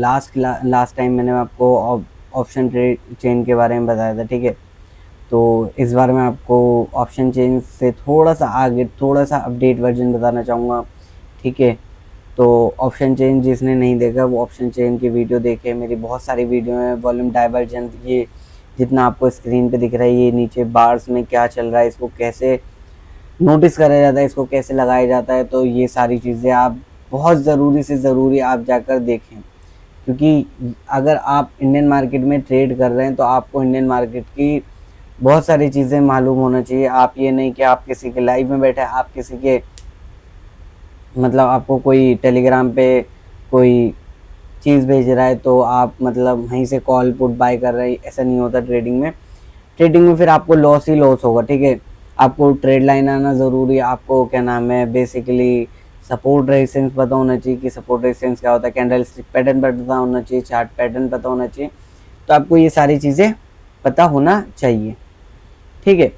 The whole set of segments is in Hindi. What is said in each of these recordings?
लास्ट टाइम मैंने आपको ऑप्शन ट्रेड चेन के बारे में बताया था, ठीक है। तो इस बार मैं आपको ऑप्शन चेन से थोड़ा सा आगे, थोड़ा सा अपडेट वर्जन बताना चाहूँगा, ठीक है। तो ऑप्शन चेन जिसने नहीं देखा वो ऑप्शन चेन की वीडियो देखे, मेरी बहुत सारी वीडियो है। वॉल्यूम डाइवर्जेंस, ये जितना आपको स्क्रीन पे दिख रहा है, ये नीचे बार्स में क्या चल रहा है, इसको कैसे नोटिस करा जाता है, इसको कैसे लगाया जाता है, तो ये सारी चीज़ें आप बहुत ज़रूरी से ज़रूरी आप जाकर देखें। क्योंकि अगर आप इंडियन मार्केट में ट्रेड कर रहे हैं तो आपको इंडियन मार्केट की बहुत सारी चीज़ें मालूम होना चाहिए। आप ये नहीं कि आप किसी के लाइव में बैठे, आप किसी के मतलब आपको कोई टेलीग्राम पे कोई चीज़ भेज रहा है तो आप मतलब वहीं से कॉल पुट बाय कर रहे हैं, ऐसा नहीं होता ट्रेडिंग में। ट्रेडिंग में फिर आपको लॉस ही लॉस होगा, ठीक है। आपको ट्रेड लाइन आना ज़रूरी है, आपको क्या नाम है बेसिकली सपोर्ट रेजिस्टेंस पता होना चाहिए कि सपोर्ट रेजिस्टेंस क्या होता है, कैंडल स्टिक पैटर्न पता होना चाहिए, चार्ट पैटर्न पता होना चाहिए। तो आपको ये सारी चीज़ें पता होना चाहिए, ठीक है।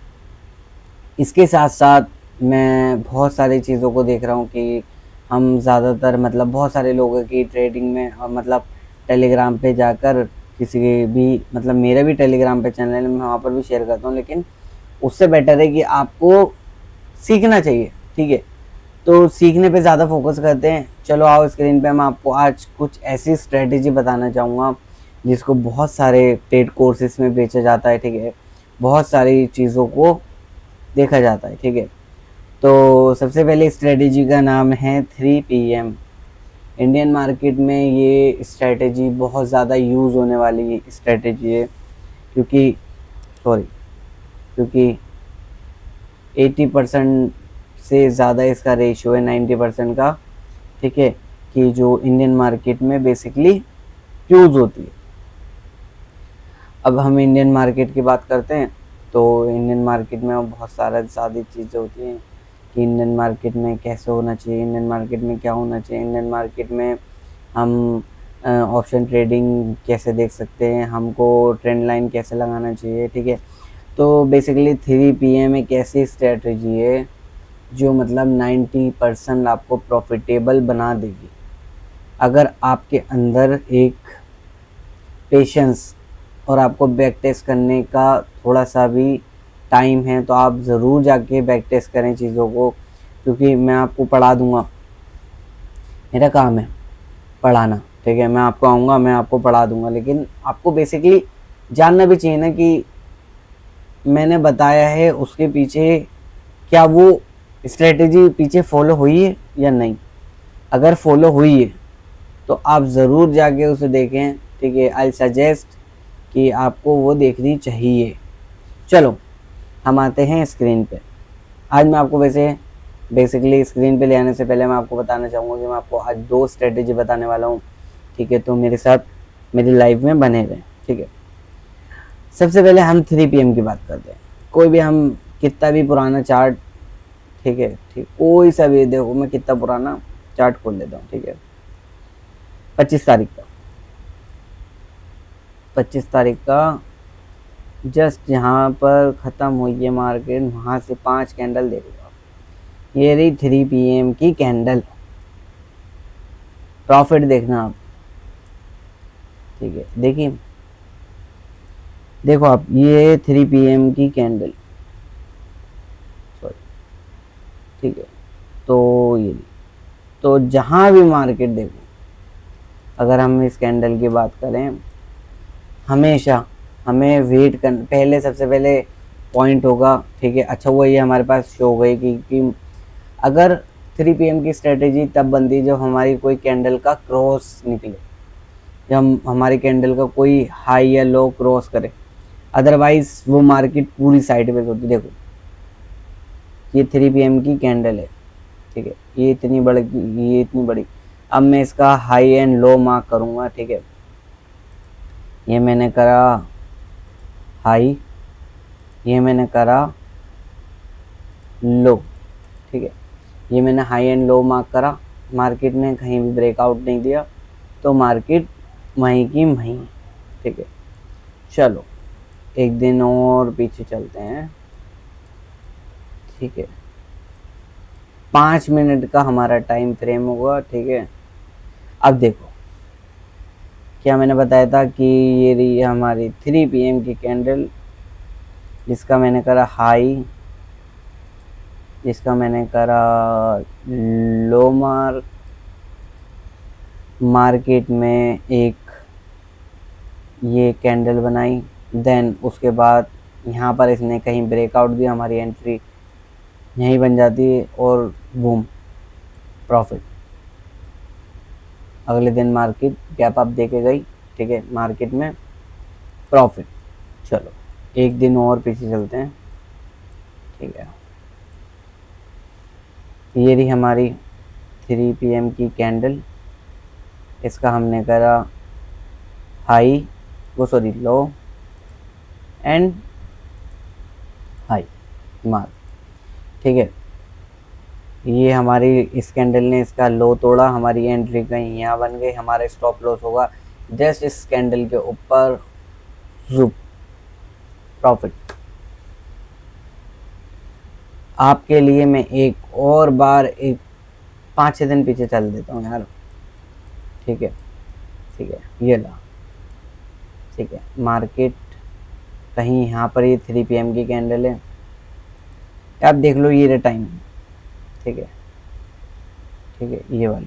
इसके साथ साथ मैं बहुत सारी चीज़ों को देख रहा हूँ कि हम ज़्यादातर मतलब बहुत सारे लोगों की ट्रेडिंग में मतलब टेलीग्राम पे जाकर किसी भी मतलब मेरा भी टेलीग्राम पे चैनल है, मैं वहाँ पर भी शेयर करता हूँ, लेकिन उससे बेटर है कि आपको सीखना चाहिए, ठीक है। तो सीखने पे ज़्यादा फोकस करते हैं। चलो आओ स्क्रीन पे मैं आपको आज कुछ ऐसी स्ट्रेटेजी बताना चाहूँगा जिसको बहुत सारे पेड कोर्सेज में बेचा जाता है, ठीक है। बहुत सारी चीज़ों को देखा जाता है, ठीक है। तो सबसे पहले स्ट्रेटेजी का नाम है 3 PM। इंडियन मार्केट में ये स्ट्रेटेजी बहुत ज़्यादा यूज़ होने वाली स्ट्रेटेजी है, क्योंकि 80% से ज़्यादा इसका रेशियो है, 90% का, ठीक है, कि जो इंडियन मार्केट में बेसिकली यूज़ होती है। अब हम इंडियन मार्केट की बात करते हैं तो इंडियन मार्केट में बहुत सारा ज़्यादा चीज़ें होती हैं कि इंडियन मार्केट में कैसे होना चाहिए, इंडियन मार्केट में क्या होना चाहिए, इंडियन मार्केट में हम ऑप्शन ट्रेडिंग कैसे देख सकते हैं, हमको ट्रेंड लाइन कैसे लगाना चाहिए, ठीक है। तो बेसिकली 3 PM एक ऐसी स्ट्रेटजी है जो मतलब 90% आपको प्रॉफिटेबल बना देगी। अगर आपके अंदर एक पेशेंस और आपको बैक टेस्ट करने का थोड़ा सा भी टाइम है तो आप ज़रूर जाके बैक टेस्ट करें चीज़ों को, क्योंकि मैं आपको पढ़ा दूंगा, मेरा काम है पढ़ाना, ठीक है। मैं आपको आऊँगा, मैं आपको पढ़ा दूंगा, लेकिन आपको बेसिकली जानना भी चाहिए ना कि मैंने बताया है उसके पीछे क्या वो स्ट्रेटेजी पीछे फॉलो हुई है या नहीं। अगर फॉलो हुई है तो आप ज़रूर जाके उसे देखें, ठीक है। आई सजेस्ट कि आपको वो देखनी चाहिए। चलो हम आते हैं स्क्रीन पे। आज मैं आपको वैसे बेसिकली स्क्रीन पे ले आने से पहले मैं आपको बताना चाहूँगा कि मैं आपको आज 2 स्ट्रेटेजी बताने वाला हूँ, ठीक है। तो मेरे साथ मेरी लाइफ में बने हुए, ठीक है। सबसे पहले हम 3 PM की बात करते हैं। कोई भी हम कितना भी पुराना चार्ट, ठीक है, ठीक, कोई सा भी देखो, मैं कितना पुराना चार्ट खोल लेता हूँ, ठीक है। 25 तारीख का, 25 तारीख का जस्ट यहाँ पर ख़त्म हुई है मार्केट, वहाँ से 5 कैंडल देखो आप, ये रही 3 PM की कैंडल। प्रॉफिट देखना आप, ठीक है। देखिए, देखो आप, ये 3 PM की कैंडल, सॉरी, ठीक है। तो ये, तो जहाँ भी मार्केट देखो, अगर हम इस कैंडल की बात करें, हमेशा हमें वेट कर, पहले सबसे पहले पॉइंट होगा, ठीक है। अच्छा हुआ ये हमारे पास शो हो गई कि अगर 3 PM की स्ट्रेटेजी तब बनती जब हमारी कोई कैंडल का क्रॉस निकले, जब हमारी कैंडल का कोई हाई या लो क्रॉस करे, अदरवाइज वो मार्केट पूरी साइडवेज होती। देखो ये 3 PM की कैंडल है, ठीक है, ये इतनी बड़ी, ये इतनी बड़ी। अब मैं इसका हाई एंड लो मार्क करूँगा, ठीक है। ये मैंने करा हाई, ये मैंने करा लो, ठीक है। ये मैंने हाई एंड लो मार्क करा, मार्केट ने कहीं भी ब्रेकआउट नहीं दिया तो मार्केट वहीं की वहीं, ठीक है। चलो एक दिन और पीछे चलते हैं, ठीक है। 5 मिनट का हमारा टाइम फ्रेम होगा, ठीक है। अब देखो क्या मैंने बताया था कि ये रही हमारी 3 PM की कैंडल, जिसका मैंने करा हाई, जिसका मैंने करा लो मार्केट में एक ये कैंडल बनाई, देन उसके बाद यहाँ पर इसने कहीं ब्रेकआउट दिया, हमारी एंट्री यहीं बन जाती है और बूम प्रॉफिट। अगले दिन मार्केट गैप अप दे के गई, ठीक है, मार्केट में प्रॉफिट। चलो एक दिन और पीछे चलते हैं, ठीक है। ये रही हमारी 3 PM की कैंडल, इसका हमने करा हाई, वो sorry low and high mark, ठीक है। ये हमारी इस कैंडल ने इसका लो तोड़ा, हमारी एंट्री कहीं यहाँ बन गई, हमारा स्टॉप लॉस होगा जस्ट इस कैंडल के ऊपर, जुप प्रॉफिट। आपके लिए मैं एक और बार एक 5-6 दिन पीछे चल देता हूँ यार, ठीक है, ठीक है, ये ला, ठीक है, मार्केट कहीं यहाँ पर ये 3 PM की कैंडल है, आप देख लो ये टाइम, ठीक है, ठीक है, ये वाली।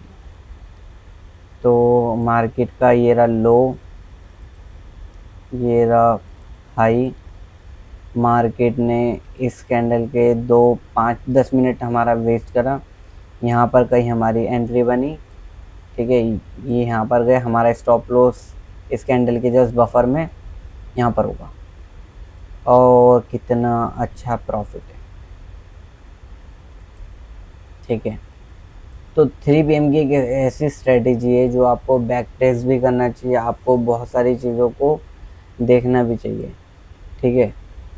तो मार्केट का ये रहा लो, ये रहा हाई, मार्केट ने इस कैंडल के 2-5-10 मिनट हमारा वेस्ट करा, यहाँ पर कहीं हमारी एंट्री बनी, ठीक है, ये यहाँ पर गए, हमारा स्टॉप लॉस इस कैंडल के जस्ट बफर में यहाँ पर होगा, और कितना अच्छा प्रॉफिट है, ठीक है। तो 3 PM की एक ऐसी स्ट्रेटेजी है जो आपको बैक टेस्ट भी करना चाहिए, आपको बहुत सारी चीज़ों को देखना भी चाहिए, ठीक है।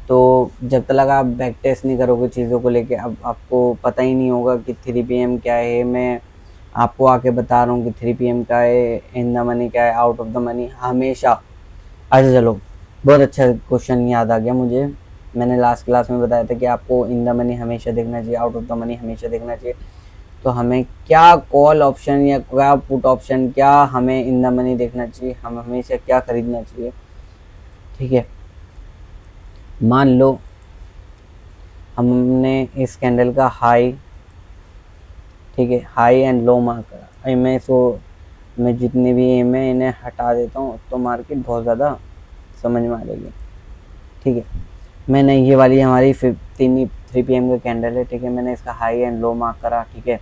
तो जब तक आप बैक टेस्ट नहीं करोगे चीज़ों को लेके, अब आपको पता ही नहीं होगा कि 3 PM क्या है। मैं आपको आके बता रहा हूँ कि 3 PM क्या है, इन द मनी क्या है, आउट ऑफ द मनी हमेशा। अच्छा चलो, बहुत अच्छा क्वेश्चन याद आ गया मुझे, मैंने लास्ट क्लास में बताया था कि आपको इन द मनी हमेशा देखना चाहिए, आउट ऑफ द मनी हमेशा देखना चाहिए। तो हमें क्या कॉल ऑप्शन या क्या पुट ऑप्शन, क्या हमें इन द मनी देखना चाहिए, हम हमेशा क्या खरीदना चाहिए, ठीक है। मान लो हमने इस कैंडल का हाई, ठीक है, हाई एंड लो मार्क करा, मैं जितने भी एम है इन्हें हटा देता हूँ तो मार्केट बहुत ज़्यादा समझ में आ जाएगी, ठीक है। मैंने ये वाली हमारी 3 PM का कैंडल है, ठीक है, मैंने इसका हाई एंड लो मार्क करा, ठीक है।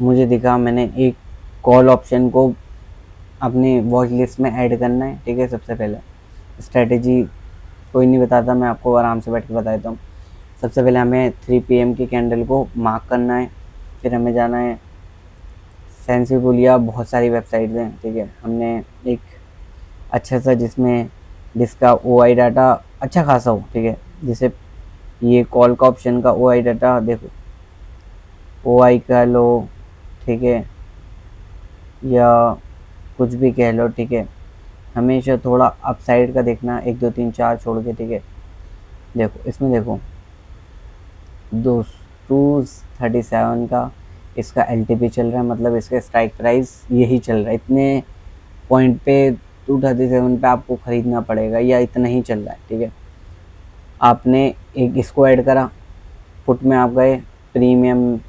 मुझे दिखा मैंने एक कॉल ऑप्शन को अपनी वॉच लिस्ट में ऐड करना है, ठीक है। सबसे पहले स्ट्रेटेजी कोई नहीं बताता, मैं आपको आराम से बैठ के बता देता हूँ। सबसे पहले हमें 3 PM की कैंडल को मार्क करना है, फिर हमें जाना है सेंसिबुलिया, बहुत सारी वेबसाइट्स हैं, ठीक है। हमने एक अच्छा सा जिसका OI डाटा अच्छा खासा हो, ठीक है, जैसे ये कॉल का ऑप्शन का OI डाटा देखो, OI का लो, ठीक है, या कुछ भी कह लो, ठीक है। हमेशा थोड़ा अपसाइड का देखना, 1 2 3 4 छोड़ के, ठीक है। देखो इसमें देखो 237 का इसका LTP चल रहा है, मतलब इसका स्ट्राइक प्राइस यही चल रहा है, इतने पॉइंट पे 237 पे आपको ख़रीदना पड़ेगा, या इतना ही चल रहा है, ठीक है। आपने एक इसको ऐड करा, पुट में आप गए, प्रीमियम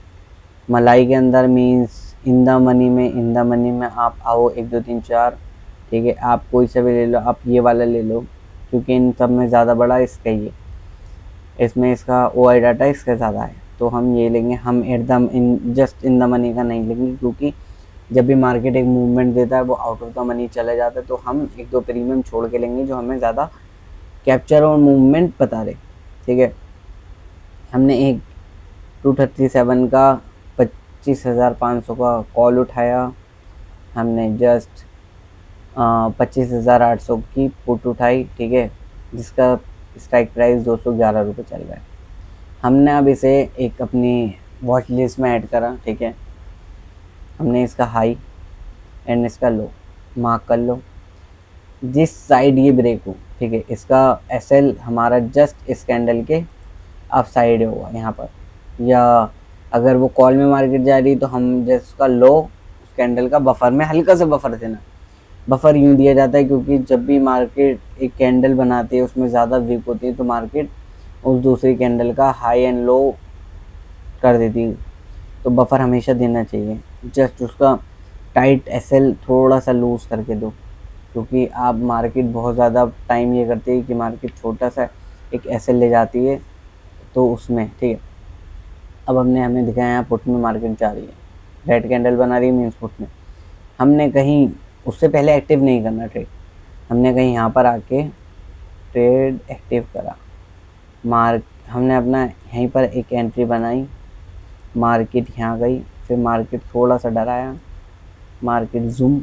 मलाई के अंदर मीन्स इन द मनी में आप आओ, 1 2 3 4, ठीक है। आप कोई सा भी ले लो, आप ये वाला ले लो, क्योंकि इन सब में ज़्यादा बड़ा इसका ही है, इसमें इसका OI डाटा इसका ज़्यादा है, तो हम ये लेंगे। हम जस्ट इन द मनी का नहीं लेंगे, क्योंकि जब भी मार्केट एक मूवमेंट देता है वो आउट ऑफ द मनी चला जाता है, तो हम 1 2 प्रीमियम छोड़ के लेंगे जो हमें ज़्यादा कैप्चर और मूवमेंट बता रहे, ठीक है। हमने एक 237 का 25,500 का कॉल उठाया, हमने जस्ट 25,800 की पुट उठाई, ठीक है, जिसका स्ट्राइक प्राइस 211 रुपये चल रहा है। हमने अब इसे एक अपनी वॉच लिस्ट में ऐड करा, ठीक है। हमने इसका हाई एंड इसका लो मार्क कर लो, जिस साइड ये ब्रेक हो, ठीक है, इसका SL हमारा जस्ट इस कैंडल के अप साइड होगा यहाँ पर, या अगर वो कॉल में मार्केट जा रही तो हम जस्ट उसका लो उस कैंडल का बफर में हल्का सा बफर देना, बफर यूँ दिया जाता है क्योंकि जब भी मार्केट एक कैंडल बनाती है उसमें ज़्यादा वीक होती है तो मार्केट उस दूसरी कैंडल का हाई एंड लो कर देती है, तो बफर हमेशा देना चाहिए। जस्ट उसका टाइट एसएल थोड़ा सा लूज़ करके दो, क्योंकि आप मार्केट बहुत ज़्यादा टाइम ये करती है कि मार्केट छोटा सा एक एसएल ले जाती है, तो उसमें ठीक है। अब हमें दिखाया यहाँ पुट में मार्केट जा रही है, रेड कैंडल बना रही है मीन्स पुट में, हमने कहीं उससे पहले एक्टिव नहीं करना ट्रेड, हमने कहीं यहाँ पर आके ट्रेड एक्टिव करा, हमने अपना यहीं पर एक एंट्री बनाई, मार्केट यहाँ गई, फिर मार्केट थोड़ा सा डराया, मार्केट जूम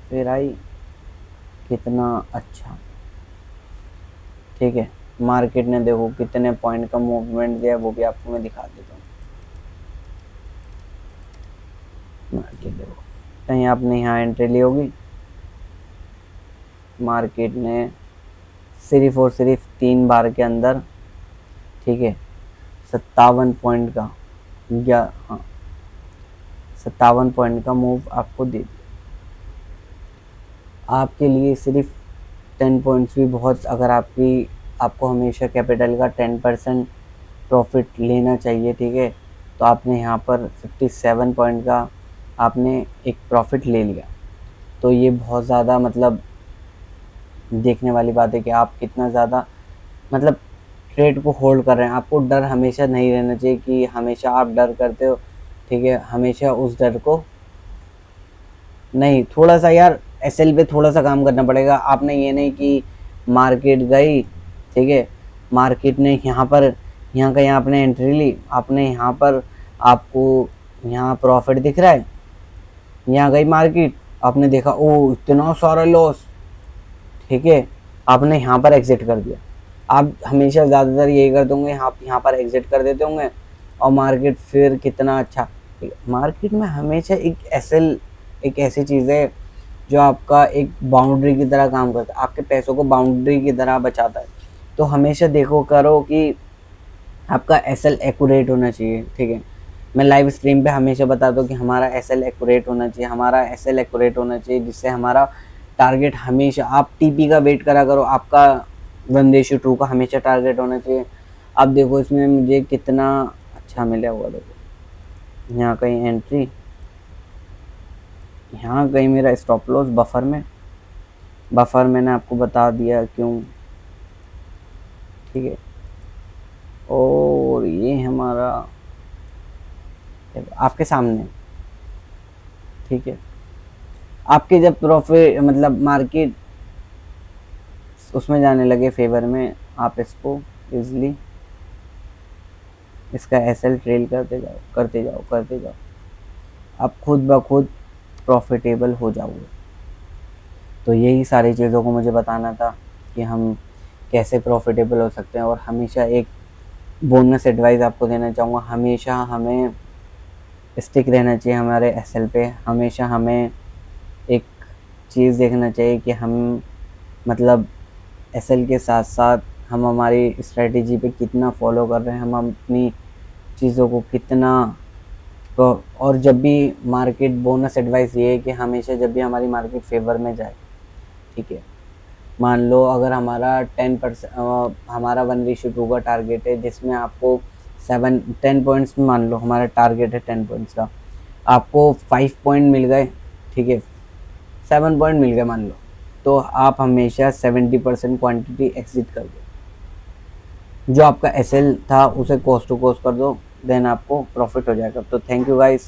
फिर आई, कितना अच्छा, ठीक है। मार्केट ने देखो कितने पॉइंट का मूवमेंट दिया, वो भी आपको मैं दिखा देता हूँ। मार्केट देखो, कहीं आपने यहाँ एंट्री ली होगी, मार्केट ने सिर्फ और सिर्फ 3 बार के अंदर, ठीक है, 57 पॉइंट का, या हाँ 57 पॉइंट का मूव आपको दे दिया। आपके लिए सिर्फ 10 पॉइंट्स भी बहुत, अगर आपको हमेशा कैपिटल का 10% प्रॉफिट लेना चाहिए, ठीक है, तो आपने यहाँ पर 57 पॉइंट का आपने एक प्रॉफिट ले लिया, तो ये बहुत ज़्यादा मतलब देखने वाली बात है कि आप कितना ज़्यादा मतलब ट्रेड को होल्ड कर रहे हैं। आपको डर हमेशा नहीं रहना चाहिए कि हमेशा आप डर करते हो, ठीक है, हमेशा उस डर को नहीं, थोड़ा सा यार एसएल पे थोड़ा सा काम करना पड़ेगा। आपने ये नहीं कि मार्केट गई, ठीक है, मार्केट ने यहाँ का यहाँ आपने एंट्री ली, आपने यहाँ पर आपको यहाँ प्रॉफिट दिख रहा है, यहाँ गई मार्केट, आपने देखा ओ इतना सारा लॉस, ठीक है, आपने यहाँ पर एग्जिट कर दिया। आप हमेशा ज़्यादातर यही करते होंगे, आप यहाँ पर एग्जिट कर देते होंगे और मार्केट फिर कितना अच्छा, मार्केट में हमेशा एक ऐसी चीज़ है जो आपका एक बाउंड्री की तरह काम करता है, आपके पैसों को बाउंड्री की तरह बचाता है। तो हमेशा देखो करो कि आपका एसएल एक्यूरेट होना चाहिए, ठीक है। मैं लाइव स्ट्रीम पे हमेशा बताता हूँ कि हमारा एसएल एक्यूरेट होना चाहिए, हमारा एसएल एक्यूरेट होना चाहिए, जिससे हमारा टारगेट हमेशा, आप टीपी का वेट करा करो, आपका 1:2 का हमेशा टारगेट होना चाहिए। अब देखो इसमें मुझे कितना अच्छा मिला हुआ, देखो यहाँ कहीं एंट्री, यहाँ कहीं मेरा स्टॉप लॉस बफर मैंने आपको बता दिया क्यों, ठीक है। और ये हमारा आपके सामने, ठीक है, आपके जब प्रॉफिट मतलब मार्केट उसमें जाने लगे फेवर में, आप इसको इजली इसका एसएल ट्रेल करते जाओ, आप खुद ब खुद प्रॉफिटेबल हो जाओगे। तो यही सारी चीज़ों को मुझे बताना था कि हम कैसे प्रॉफिटेबल हो सकते हैं। और हमेशा एक बोनस एडवाइस आपको देना चाहूँगा, हमेशा हमें स्टिक रहना चाहिए हमारे एसएल पे, हमेशा हमें एक चीज़ देखना चाहिए कि हम मतलब एसएल के साथ साथ हम हमारी स्ट्रेटेजी पे कितना फॉलो कर रहे हैं, हम अपनी चीज़ों को कितना, तो और जब भी मार्केट, बोनस एडवाइस ये है कि हमेशा जब भी हमारी मार्केट फेवर में जाए, ठीक है, मान लो अगर हमारा 10% हमारा 1:2 का टारगेट है, जिसमें आपको 10 पॉइंट्स, मान लो हमारा टारगेट है 10 पॉइंट्स का, आपको 5 पॉइंट मिल गए, ठीक है, 7 पॉइंट मिल गए मान लो, तो आप हमेशा 70% क्वांटिटी एग्जिट कर दो, जो आपका एसएल था उसे कॉस्ट टू कॉस्ट कर दो, देन आपको प्रॉफिट हो जाएगा। तो थैंक यू गाइस।